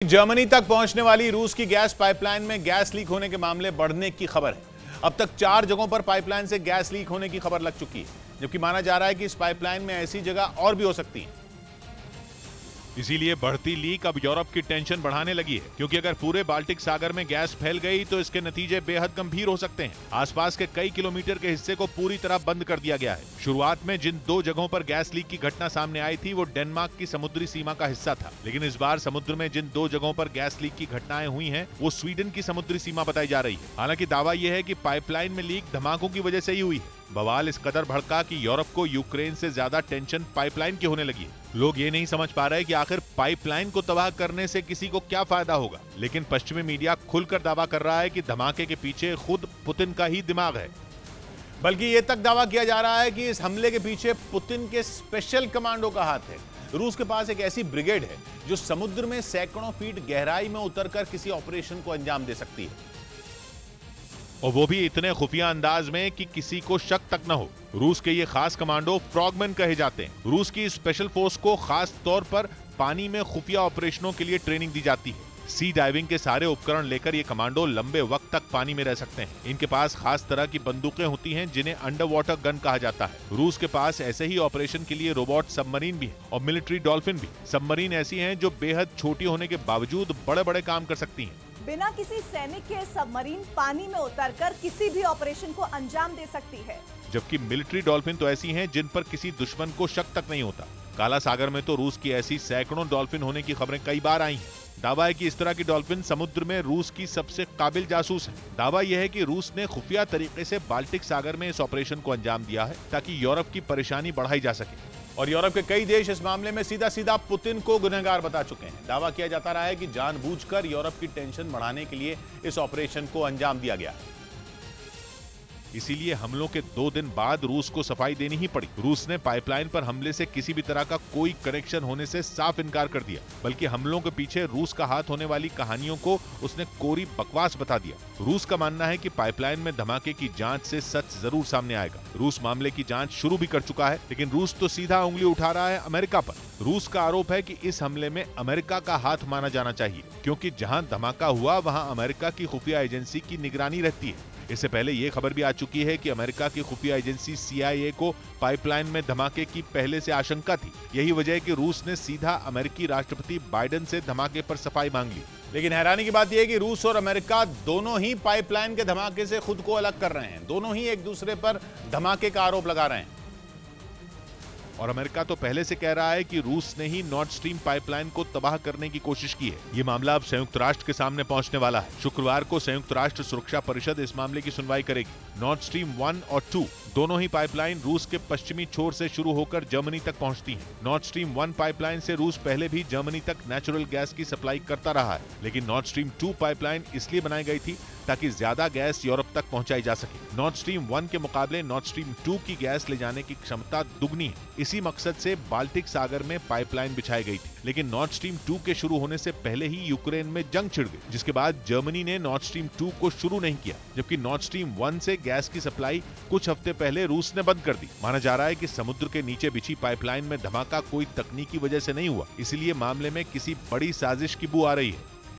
Germany तक पहुंचने वाली रूस की गैस पाइपलाइन में गैस लीक होने के मामले बढ़ने की खबर है। अब तक 4 जगहों पर पाइपलाइन से गैस लीक होने की खबर लग चुकी है, जबकि माना जा रहा है कि इस पाइपलाइन में ऐसी जगह और भी हो सकती है। इसीलिए बढ़ती लीक अब यूरोप की टेंशन बढ़ाने लगी है, क्योंकि अगर पूरे बाल्टिक सागर में गैस फैल गई तो इसके नतीजे बेहद गंभीर हो सकते हैं। आसपास के कई किलोमीटर के हिस्से को पूरी तरह बंद कर दिया गया है। शुरुआत में जिन 2 जगहों पर गैस लीक की घटना सामने आई थी वो डेनमार्क की समुद्री सीमा का हिस्सा था, लेकिन इस बार समुद्र में जिन 2 जगहों पर गैस लीक की घटनाएं हुई हैं वो स्वीडन की समुद्री सीमा बताई जा रही है। हालांकि दावा यह है कि पाइपलाइन में लीक धमाकों की वजह से ही हुई है। बवाल इस कदर भड़का कि यूरोप को यूक्रेन से ज्यादा टेंशन पाइपलाइन की होने लगी है। लोग ये नहीं समझ पा रहे कि आखिर पाइपलाइन को तबाह करने से किसी को क्या फायदा होगा, लेकिन पश्चिमी मीडिया खुलकर दावा कर रहा है कि धमाके के पीछे खुद पुतिन का ही दिमाग है। बल्कि ये तक दावा किया जा रहा है कि इस हमले के पीछे पुतिन के स्पेशल कमांडो का हाथ है। रूस के पास एक ऐसी ब्रिगेड है जो समुद्र में सैकड़ों फीट गहराई में उतरकर किसी ऑपरेशन को अंजाम दे सकती है, और वो भी इतने खुफिया अंदाज में कि किसी को शक तक न हो। रूस के ये खास कमांडो फ्रॉगमैन कहे जाते हैं। रूस की स्पेशल फोर्स को खास तौर पर पानी में खुफिया ऑपरेशनों के लिए ट्रेनिंग दी जाती है। सी डाइविंग के सारे उपकरण लेकर ये कमांडो लंबे वक्त तक पानी में रह सकते हैं। इनके पास खास तरह की बंदूकें होती हैं जिन्हें अंडर वाटर गन कहा जाता है। रूस के पास ऐसे ही ऑपरेशन के लिए रोबोट सबमरीन भी है और मिलिट्री डॉल्फिन भी। सबमरीन ऐसी हैं जो बेहद छोटी होने के बावजूद बड़े बड़े काम कर सकती हैं। बिना किसी सैनिक के सबमरीन पानी में उतरकर किसी भी ऑपरेशन को अंजाम दे सकती है, जबकि मिलिट्री डॉल्फिन तो ऐसी हैं जिन पर किसी दुश्मन को शक तक नहीं होता। काला सागर में तो रूस की ऐसी सैकड़ों डॉल्फिन होने की खबरें कई बार आई हैं। दावा है कि इस तरह की डॉल्फिन समुद्र में रूस की सबसे काबिल जासूस है। दावा यह है कि रूस ने खुफिया तरीके से बाल्टिक सागर में इस ऑपरेशन को अंजाम दिया है ताकि यूरोप की परेशानी बढ़ाई जा सके। और यूरोप के कई देश इस मामले में सीधा सीधा पुतिन को गुनहगार बता चुके हैं। दावा किया जाता रहा है कि जानबूझकर यूरोप की टेंशन बढ़ाने के लिए इस ऑपरेशन को अंजाम दिया गया। इसीलिए हमलों के 2 दिन बाद रूस को सफाई देनी ही पड़ी। रूस ने पाइपलाइन पर हमले से किसी भी तरह का कोई कनेक्शन होने से साफ इनकार कर दिया, बल्कि हमलों के पीछे रूस का हाथ होने वाली कहानियों को उसने कोरी बकवास बता दिया। रूस का मानना है कि पाइपलाइन में धमाके की जांच से सच जरूर सामने आएगा। रूस मामले की जांच शुरू भी कर चुका है, लेकिन रूस तो सीधा उंगली उठा रहा है अमेरिका पर। रूस का आरोप है कि इस हमले में अमेरिका का हाथ माना जाना चाहिए, क्योंकि जहां धमाका हुआ वहां अमेरिका की खुफिया एजेंसी की निगरानी रहती है। इससे पहले यह खबर भी आ चुकी है कि अमेरिका की खुफिया एजेंसी CIA को पाइपलाइन में धमाके की पहले से आशंका थी। यही वजह है कि रूस ने सीधा अमेरिकी राष्ट्रपति बाइडेन से धमाके पर सफाई मांग ली। लेकिन हैरानी की बात यह है कि रूस और अमेरिका दोनों ही पाइपलाइन के धमाके से खुद को अलग कर रहे हैं। दोनों ही एक दूसरे पर धमाके का आरोप लगा रहे हैं। और अमेरिका तो पहले से कह रहा है कि रूस ने ही नॉर्थ स्ट्रीम पाइपलाइन को तबाह करने की कोशिश की है। ये मामला अब संयुक्त राष्ट्र के सामने पहुंचने वाला है। शुक्रवार को संयुक्त राष्ट्र सुरक्षा परिषद इस मामले की सुनवाई करेगी। नॉर्थ स्ट्रीम 1 और 2 दोनों ही पाइपलाइन रूस के पश्चिमी छोर से शुरू होकर जर्मनी तक पहुंचती हैं। नॉर्थ स्ट्रीम 1 पाइपलाइन से रूस पहले भी जर्मनी तक नेचुरल गैस की सप्लाई करता रहा है, लेकिन नॉर्थ स्ट्रीम 2 पाइपलाइन इसलिए बनाई गई थी ताकि ज्यादा गैस यूरोप तक पहुंचाई जा सके। नॉर्थ स्ट्रीम 1 के मुकाबले नॉर्थ स्ट्रीम 2 की गैस ले जाने की क्षमता दुगनी है। इसी मकसद से बाल्टिक सागर में पाइपलाइन बिछाई गई थी, लेकिन नॉर्थ स्ट्रीम 2 के शुरू होने से पहले ही यूक्रेन में जंग छिड़ गई, जिसके बाद जर्मनी ने नॉर्थ स्ट्रीम 2 को शुरू नहीं किया, जबकि नॉर्थ स्ट्रीम 1 से गैस की सप्लाई कुछ हफ्ते पहले रूस ने बंद कर दी। माना जा रहा है कि समुद्र के नीचे बिछी पाइपलाइन में धमाका कोई तकनीकी वजह से नहीं हुआ, इसलिए मामले में किसी बड़ी साजिश की बू आ रही है।